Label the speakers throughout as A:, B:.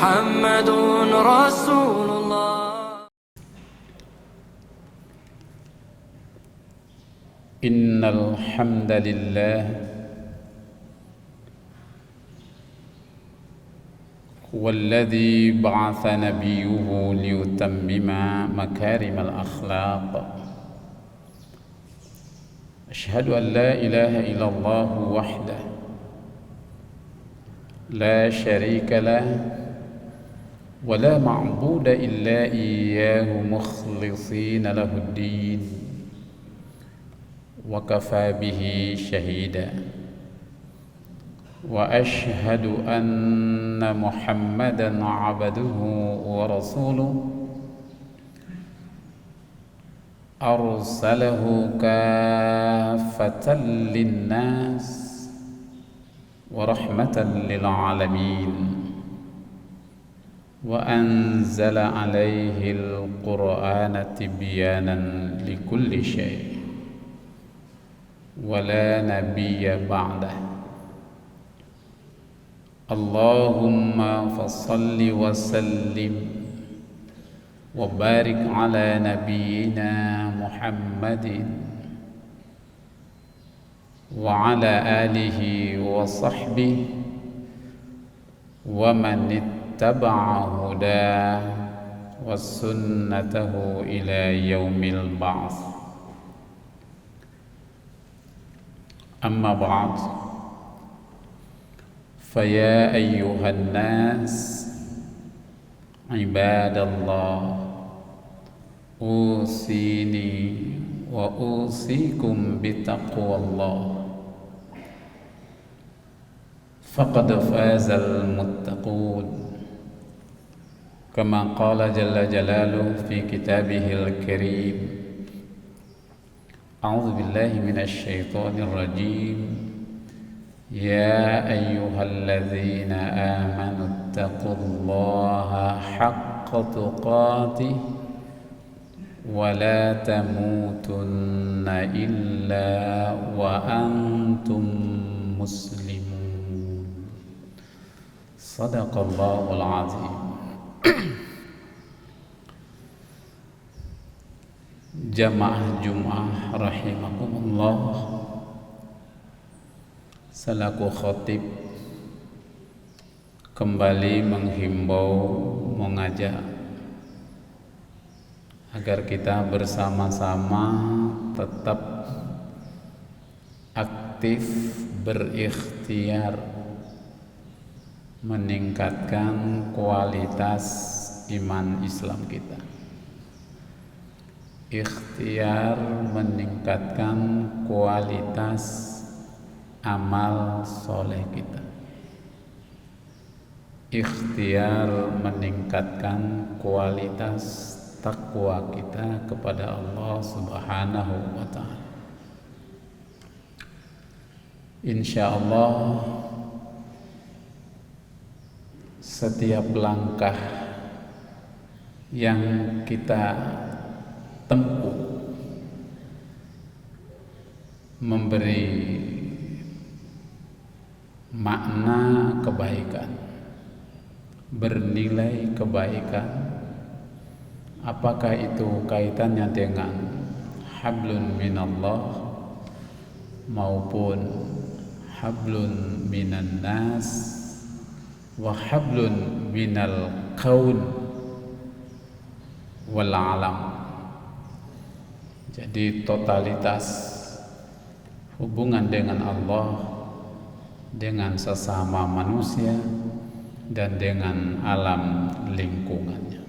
A: محمد رسول الله.
B: إن الحمد لله هو الذي بعث نبيه ليتمم مكارم الأخلاق. أشهد أن لا إله إلا الله وحده لا شريك له ولا معبود إلا إياه مخلصين له الدين وكفى به شهيدا. وأشهد أن محمدا عبده ورسوله أرسله كافة للناس ورحمة للعالمين وأنزل عليه القرآن تبيانا لكل شيء ولا نبي بعده. اللهم فصل وسلم وبارك على نبينا محمد وعلى آله وصحبه ومن اتبع هداه وسنته إلى يوم البعث. أما بعد، فيا أيها الناس عباد الله، أوصيني وأوصيكم بتقوى الله، فقد فاز المتقون، كما قال جل جلاله في كتابه الكريم: أعوذ بالله من الشيطان الرجيم. يا أيها الذين آمنوا اتقوا الله حق تقاته ولا تموتن إلا وأنتم مسلمون. صدق الله العظيم. Jamaah Jum'ah rahimakumullah, selaku khatib kembali menghimbau, mengajak agar kita bersama-sama tetap aktif berikhtiar meningkatkan kualitas iman Islam kita, ikhtiar meningkatkan kualitas amal soleh kita, ikhtiar meningkatkan kualitas takwa kita kepada Allah Subhanahu wa ta'ala. Insyaallah setiap langkah yang kita tempuh memberi makna kebaikan, bernilai kebaikan, apakah itu kaitannya dengan hablun minallah maupun hablun minan nas wa hablun minal kaun wal alam. Jadi totalitas hubungan dengan Allah, dengan sesama manusia, dan dengan alam lingkungannya.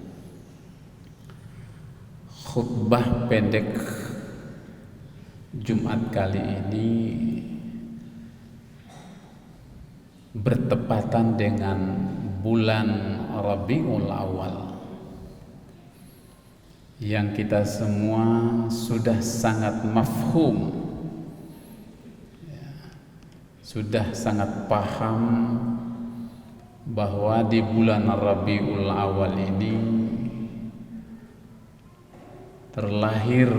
B: Khutbah pendek Jumat kali ini bertepatan dengan bulan Rabiul Awal yang kita semua sudah sangat mafhum, sudah sangat paham bahwa di bulan Rabiul Awal ini terlahir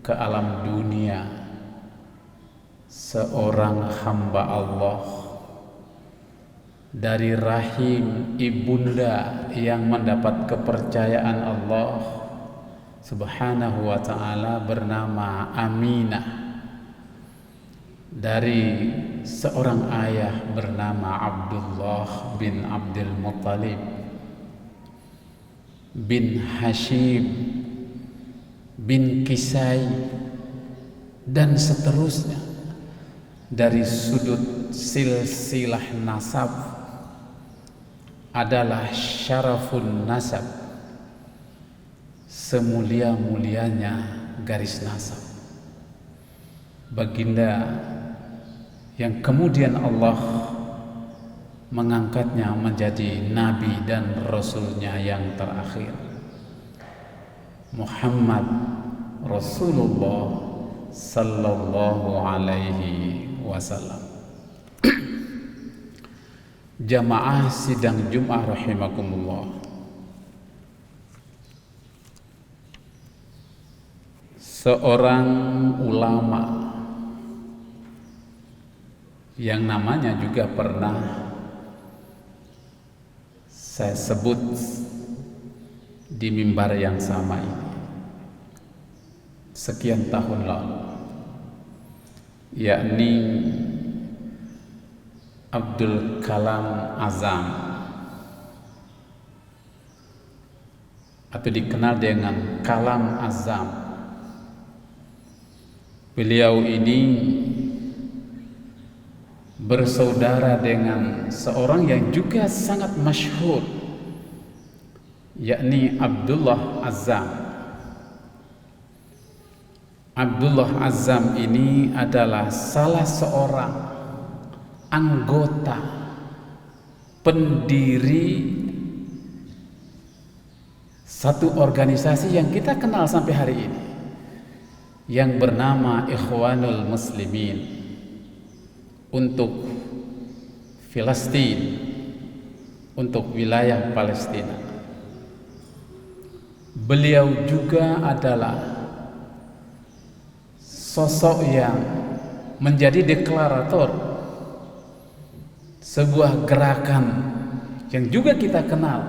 B: ke alam dunia seorang hamba Allah dari rahim ibunda yang mendapat kepercayaan Allah Subhanahu wa ta'ala bernama Aminah, dari seorang ayah bernama Abdullah bin Abdul Muttalib bin Hashim bin Kisai, dan seterusnya. Dari sudut silsilah nasab adalah syarafun nasab, semulia-mulianya garis nasab. Baginda yang kemudian Allah mengangkatnya menjadi nabi dan rasulnya yang terakhir, Muhammad Rasulullah sallallahu alaihi wasallam. Jamaah sidang Jum'ah rahimakumullah, seorang ulama yang namanya juga pernah saya sebut di mimbar yang sama ini sekian tahun lalu, yakni Abdul Kalam Azam, atau dikenal dengan Kalam Azam. Beliau ini bersaudara dengan seorang yang juga sangat masyhur, yakni Abdullah Azam. Abdullah Azam ini adalah salah seorang anggota pendiri satu organisasi yang kita kenal sampai hari ini, yang bernama Ikhwanul Muslimin untuk Filistin, untuk wilayah Palestina. Beliau juga adalah sosok yang menjadi deklarator sebuah gerakan yang juga kita kenal,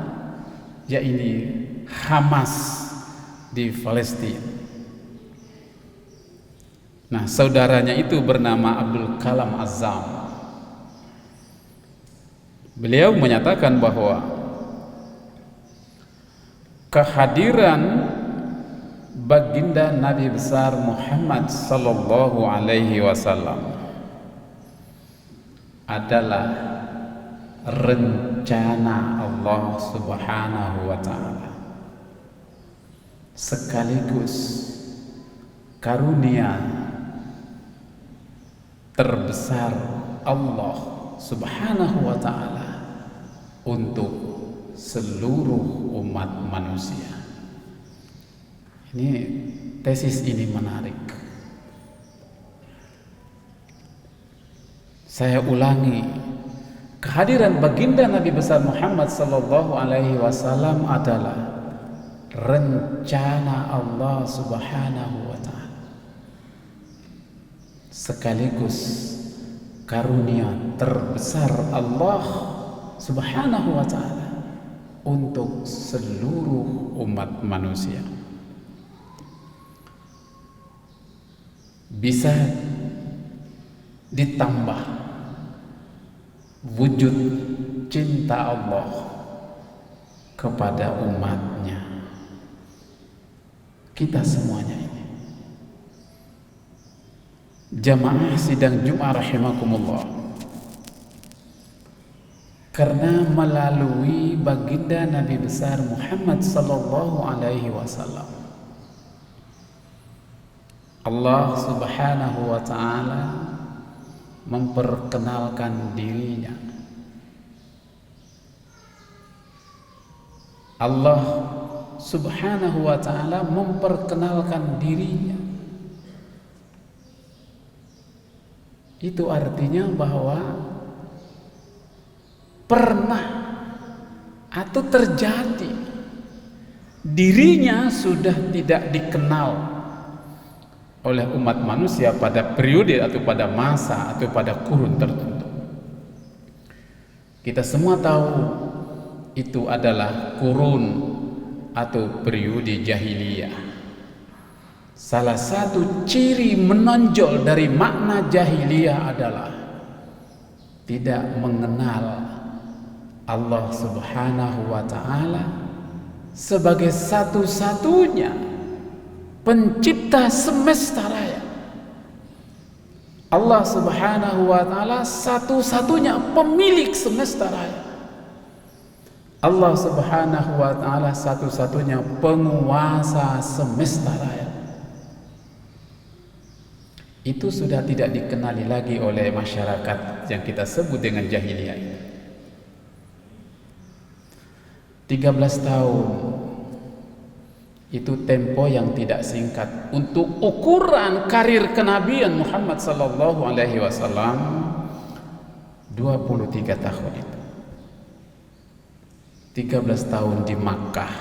B: yaitu Hamas di Palestina. Nah, saudaranya itu bernama Abdul Kalam Azam. Beliau menyatakan bahwa kehadiran baginda Nabi besar Muhammad sallallahu alaihi wasallam adalah rencana Allah Subhanahu wa ta'ala, sekaligus karunia terbesar Allah Subhanahu wa ta'ala untuk seluruh umat manusia. Ini tesis ini menarik. Saya ulangi, kehadiran baginda Nabi besar Muhammad sallallahu alaihi wasallam adalah rencana Allah Subhanahu wa ta'ala, sekaligus karunia terbesar Allah Subhanahu wa ta'ala untuk seluruh umat manusia. Bisa ditambah wujud cinta Allah kepada umatnya, kita semuanya ini. Jamaah sidang Jum'ah rahimakumullah, karena melalui baginda Nabi besar Muhammad sallallahu alaihi wasallam, Allah Subhanahu wa ta'ala memperkenalkan dirinya. Allah Subhanahu wa ta'ala memperkenalkan dirinya. Itu artinya bahwa pernah atau terjadi dirinya sudah tidak dikenal oleh umat manusia pada periode atau pada masa atau pada kurun tertentu. Kita semua tahu itu adalah kurun atau periode jahiliyah. Salah satu ciri menonjol dari makna jahiliyah adalah tidak mengenal Allah Subhanahu wa ta'ala sebagai satu-satunya pencipta semesta raya. Allah Subhanahu wa ta'ala satu-satunya pemilik semesta raya. Allah Subhanahu wa ta'ala satu-satunya penguasa semesta raya. Itu sudah tidak dikenali lagi oleh masyarakat yang kita sebut dengan jahiliyah ini. 13 tahun itu tempo yang tidak singkat untuk ukuran karir kenabian Muhammad sallallahu alaihi wasallam. 23 tahun itu. 13 tahun di Makkah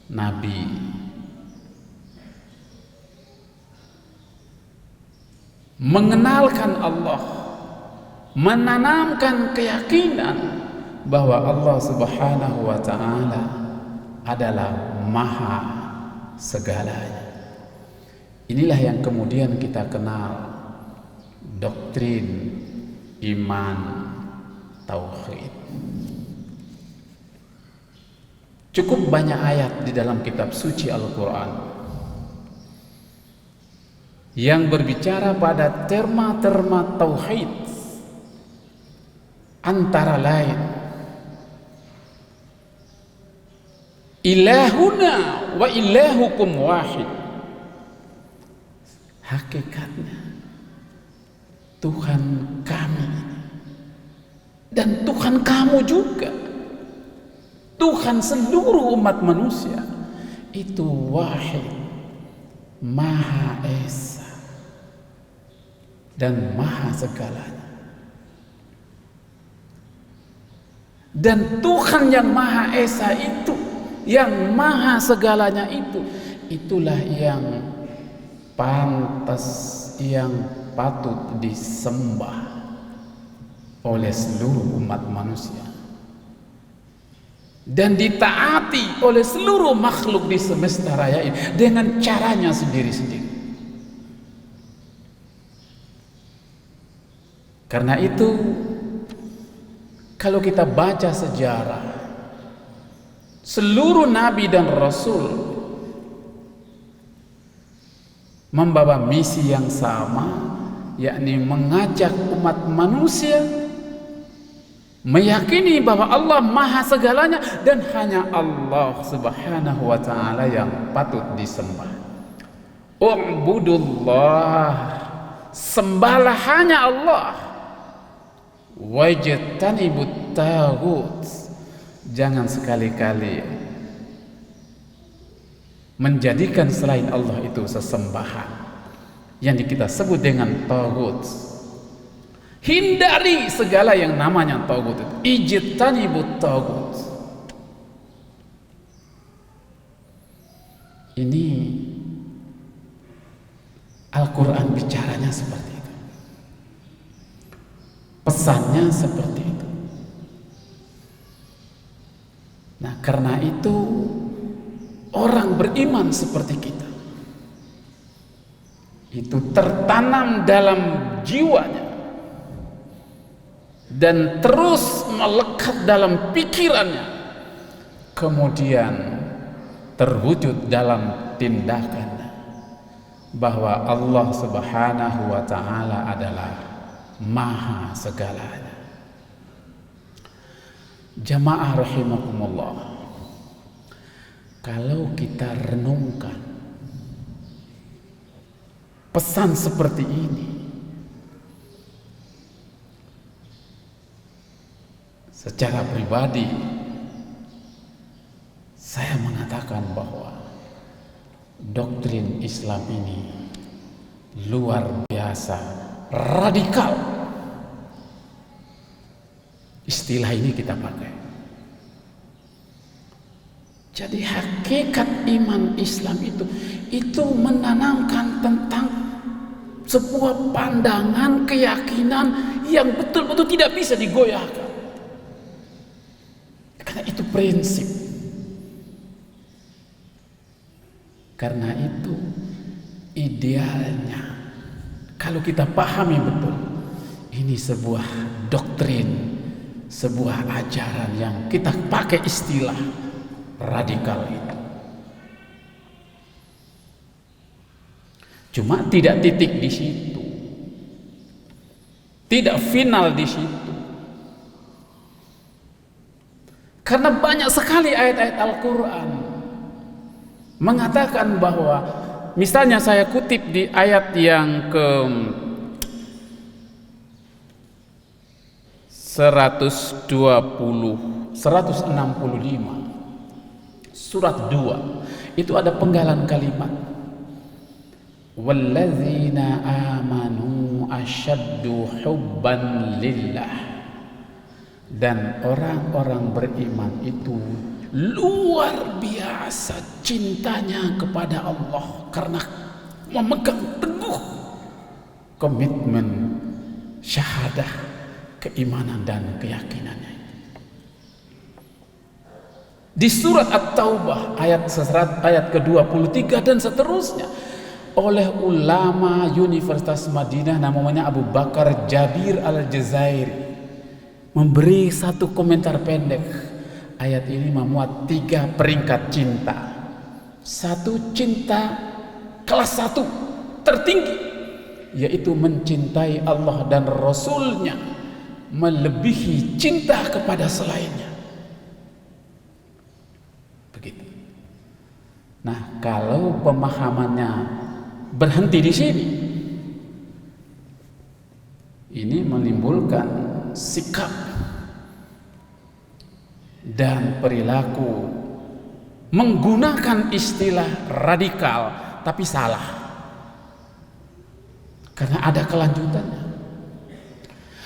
B: Nabi mengenalkan Allah, menanamkan keyakinan bahwa Allah Subhanahu wa ta'ala adalah maha segalanya. Inilah yang kemudian kita kenal doktrin iman tauhid. Cukup banyak ayat di dalam kitab suci Al-Quran yang berbicara pada terma-terma tauhid, antara lain ilahuna wa ilahukum wahid. Hakikatnya Tuhan kami dan Tuhan kamu juga, Tuhan seluruh umat manusia itu wahid, maha esa dan maha segalanya. Dan Tuhan yang maha esa itu, yang maha segalanya itu, itulah yang pantas, yang patut disembah oleh seluruh umat manusia dan ditaati oleh seluruh makhluk di semesta raya ini dengan caranya sendiri-sendiri. Karena itu, kalau kita baca sejarah, seluruh nabi dan rasul membawa misi yang sama, yakni mengajak umat manusia meyakini bahwa Allah maha segalanya dan hanya Allah Subhanahu wa ta'ala yang patut disembah. U'budullah, sembahlah hanya Allah. Wajtanibut taghut, jangan sekali-kali menjadikan selain Allah itu sesembahan yang kita sebut dengan taghut. Hindari segala yang namanya taghut. Ijtanibut taghut. Ini Al-Quran bicaranya seperti itu. Pesannya seperti itu. Nah, karena itu orang beriman seperti kita itu tertanam dalam jiwanya dan terus melekat dalam pikirannya, kemudian terwujud dalam tindakannya bahwa Allah Subhanahu wa ta'ala adalah maha segalanya. Jamaah rahimakumullah, kalau kita renungkan pesan seperti ini, secara pribadi saya mengatakan bahwa doktrin Islam ini luar biasa radikal. Istilah ini kita pakai. Jadi hakikat iman Islam itu menanamkan tentang sebuah pandangan keyakinan yang betul-betul tidak bisa digoyahkan. Karena itu prinsip. Karena itu idealnya, kalau kita pahami betul, ini sebuah doktrin, sebuah ajaran yang kita pakai istilah radikal itu. Cuma tidak titik di situ, tidak final di situ. Karena banyak sekali ayat-ayat Al-Quran mengatakan bahwa, misalnya saya kutip di ayat yang ke 165 surat 2, itu ada penggalan kalimat, walladzina amanu asyaddu hubban lillah, dan orang-orang beriman itu luar biasa cintanya kepada Allah karena memegang teguh komitmen syahadah, keimanan dan keyakinannya. Di surat At-Taubah ayat ke-23 dan seterusnya, oleh ulama Universitas Madinah namanya Abu Bakar Jabir Al-Jazairi memberi satu komentar pendek. Ayat ini memuat 3 peringkat cinta. Satu, cinta kelas 1 tertinggi, yaitu mencintai Allah dan Rasulnya melebihi cinta kepada selainnya. Begitu. Nah, kalau pemahamannya berhenti di sini, ini menimbulkan sikap dan perilaku menggunakan istilah radikal, tapi salah. Karena ada kelanjutannya.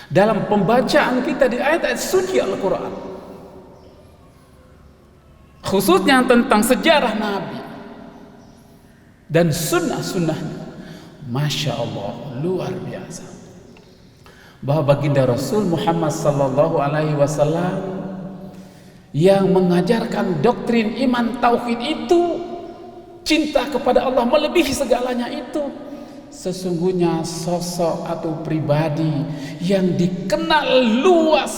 B: Dalam pembacaan kita di ayat-ayat suci Al-Quran, khususnya tentang sejarah Nabi dan sunnah-sunnahnya, Masya Allah, luar biasa. Bahwa baginda Rasul Muhammad sallallahu alaihi wasallam yang mengajarkan doktrin iman tauhid itu, cinta kepada Allah melebihi segalanya itu, sesungguhnya sosok atau pribadi yang dikenal luas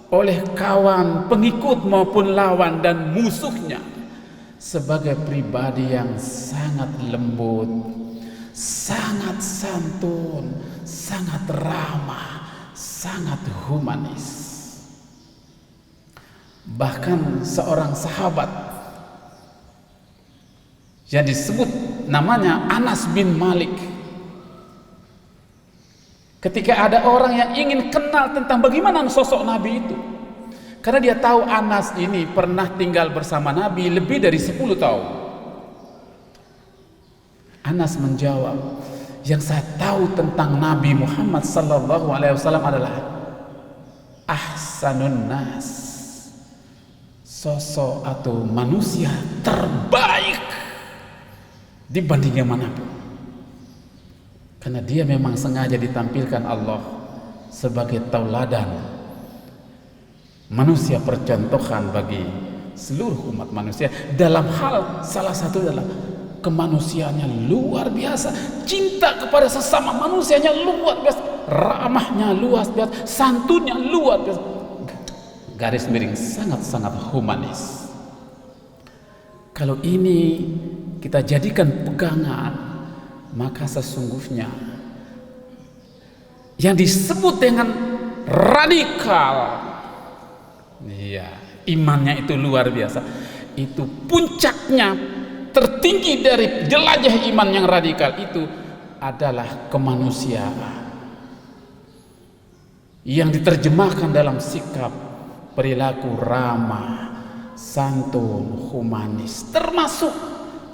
B: oleh kawan, pengikut maupun lawan dan musuhnya sebagai pribadi yang sangat lembut, sangat santun, sangat ramah, sangat humanis. Bahkan seorang sahabat yang disebut namanya Anas bin Malik, ketika ada orang yang ingin kenal tentang bagaimana sosok Nabi itu, karena dia tahu Anas ini pernah tinggal bersama Nabi lebih dari 10 tahun. Anas menjawab, yang saya tahu tentang Nabi Muhammad sallallahu alaihi wasallam adalah ahsanun nas, sosok atau manusia terbaik dibanding yang manapun. Karena dia memang sengaja ditampilkan Allah sebagai tauladan, manusia percontohan bagi seluruh umat manusia dalam hal salah satu adalah kemanusiaannya luar biasa, cinta kepada sesama manusianya luar biasa, ramahnya luar biasa, santunnya luar biasa, garis miring sangat-sangat humanis. Kalau ini kita jadikan pegangan, maka sesungguhnya yang disebut dengan radikal, ya, imannya itu luar biasa, itu puncaknya tertinggi dari jelajah iman yang radikal itu adalah kemanusiaan yang diterjemahkan dalam sikap perilaku ramah, santun, humanis, termasuk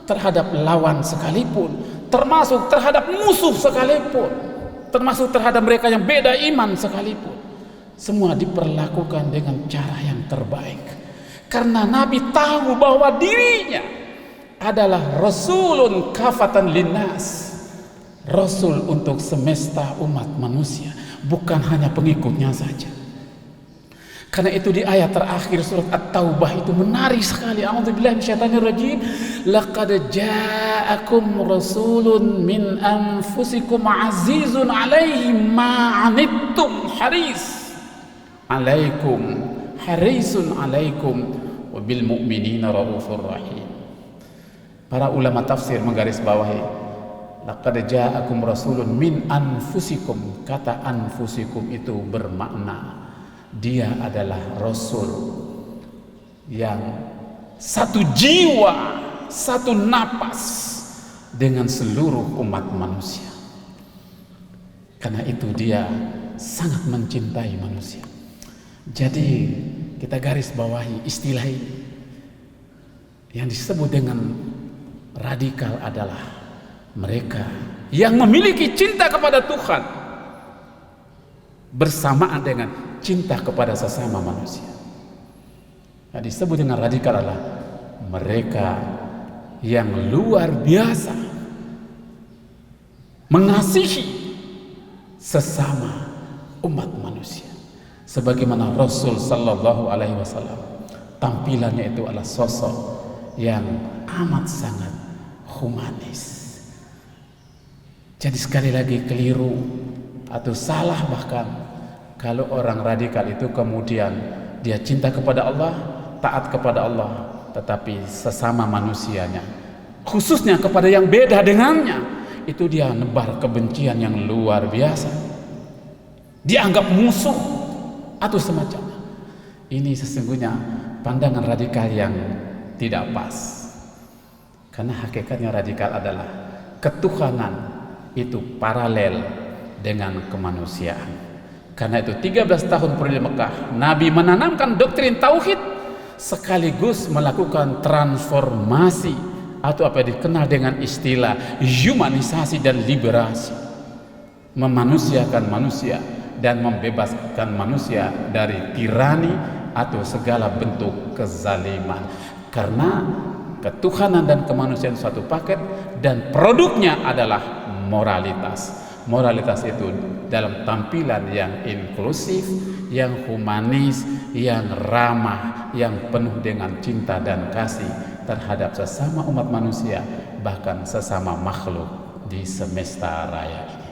B: terhadap lawan sekalipun, termasuk terhadap musuh sekalipun, termasuk terhadap mereka yang beda iman sekalipun. Semua diperlakukan dengan cara yang terbaik, karena Nabi tahu bahwa dirinya adalah Rasulun kafatan linnas, Rasul untuk semesta umat manusia, bukan hanya pengikutnya saja. Karena itu di ayat terakhir surat At-Taubah itu menarik sekali. A'udzubillahi minasyaitonirrajim. Laqad ja'akum rasulun min anfusikum azizun 'alaihi ma 'anittum harisun 'alaikum wa bil mu'minina raufur rahim. Para ulama tafsir menggarisbawahi laqad ja'akum rasulun min anfusikum. Kata anfusikum itu bermakna dia adalah Rasul yang satu jiwa, satu napas dengan seluruh umat manusia. Karena itu dia sangat mencintai manusia. Jadi kita garis bawahi istilah ini. Yang disebut dengan radikal adalah mereka yang memiliki cinta kepada Tuhan bersamaan dengan cinta kepada sesama manusia. Yang disebut dengan radikal adalah mereka yang luar biasa mengasihi sesama umat manusia. Sebagaimana Rasul sallallahu alaihi wasallam tampilannya itu adalah sosok yang amat sangat humanis. Jadi sekali lagi keliru atau salah bahkan kalau orang radikal itu kemudian dia cinta kepada Allah, taat kepada Allah, tetapi sesama manusianya, khususnya kepada yang beda dengannya, itu dia nebar kebencian yang luar biasa, dianggap musuh atau semacamnya. Ini sesungguhnya pandangan radikal yang tidak pas. Karena hakikatnya radikal adalah ketuhanan itu paralel dengan kemanusiaan. Karena itu 13 tahun periode Mekah Nabi menanamkan doktrin tauhid sekaligus melakukan transformasi atau apa yang dikenal dengan istilah humanisasi dan liberasi, memanusiakan manusia dan membebaskan manusia dari tirani atau segala bentuk kezaliman. Karena ketuhanan dan kemanusiaan suatu paket dan produknya adalah moralitas. Moralitas itu dalam tampilan yang inklusif, yang humanis, yang ramah, yang penuh dengan cinta dan kasih terhadap sesama umat manusia, bahkan sesama makhluk di semesta raya ini.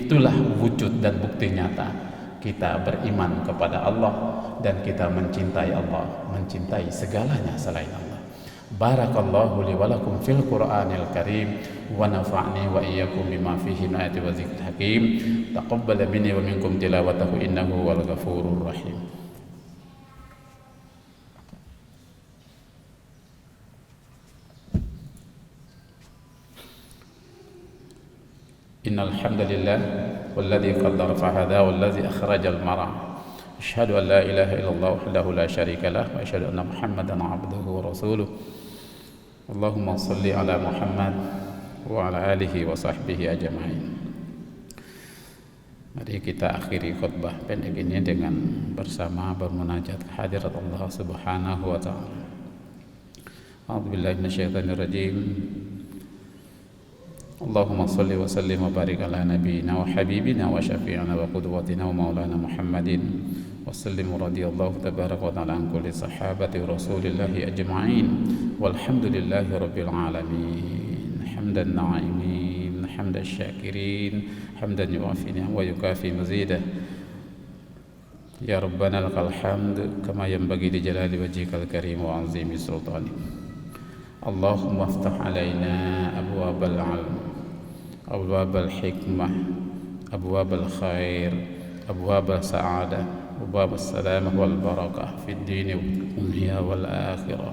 B: Itulah wujud dan bukti nyata kita beriman kepada Allah dan kita mencintai Allah, mencintai segalanya selain Allah. Barakallahu li wa lakum fil Qur'anil Karim wa nafa'ni wa iyyakum bima fihi min ayati wa dzikril hakim. Taqabbal minni wa minkum tilawatahu innahu wal ghafurur rahim. Innal hamdalillah walladzi qaddara fa hada walladzi akhrajal mar'a. Asyhadu an la ilaha illallah wahdahu la syarika lah wa asyhadu anna Muhammadan 'abduhu wa rasuluh. Allahumma shalli ala Muhammad wa ala alihi wa sahbihi ajma'in. Mari kita akhiri khutbah pendek ini dengan bersama bermunajat kehadirat Allah Subhanahu wa taala. A'udzubillahi minasyaitonir rajim. Allahumma shalli wa sallim wa barik ala nabiyyina wa habibina wa syafi'ina wa qudwatina wa maulana Muhammadin wa sallim radhiyallahu tabaraka wa ta'ala an kulli sahabati rasulillahi ajma'in walhamdulillahi rabbil alamin. Hamdan na'imin, hamdan syakirin, hamdan yuafi wa yukafi mazidah. Ya Rabbana lakal hamd kama yanbaghi li jalali wajhikal karim wa 'azimi sultanik. Allahumma aftah alaina abwabal ilm, abwabal hikmah, abwabal khair, abwabal sa'adah, abwabal salamah wal barakah fid din wal dunya wal akhirah.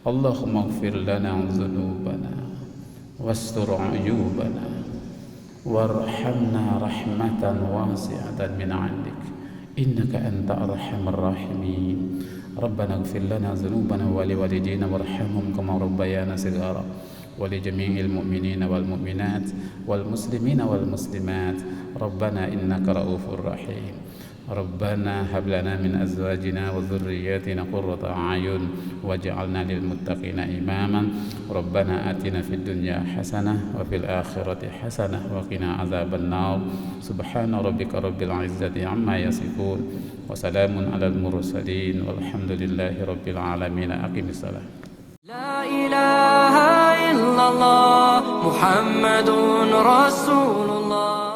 B: Allahumma ighfir lana dhunubana wastur 'uyubana warhamna rahmatan wasi'atan min 'indik innaka anta arhamar rahimin. Rabbana ighfir lana dhunubana wa liwalidina warhamhum kama rabbayana shighara wa li jami'il mu'minina wal mu'minat wal muslimina wal muslimat. Rabbana innaka ra'ufur rahim. Rabbana hab lana min azwajina wa dhurriyyatina qurrata a'yun waj'alna lil muttaqina imaman. Rabbana atina fid dunya hasanah wa fil akhirati hasanah wa qina adzaban nar. Subhana rabbika rabbil izzati amma yasifun wa salamun alal mursalin walhamdulillahi rabbil alamin. Aqimis salam.
A: La ilaha illallah Muhammadun Rasulullah.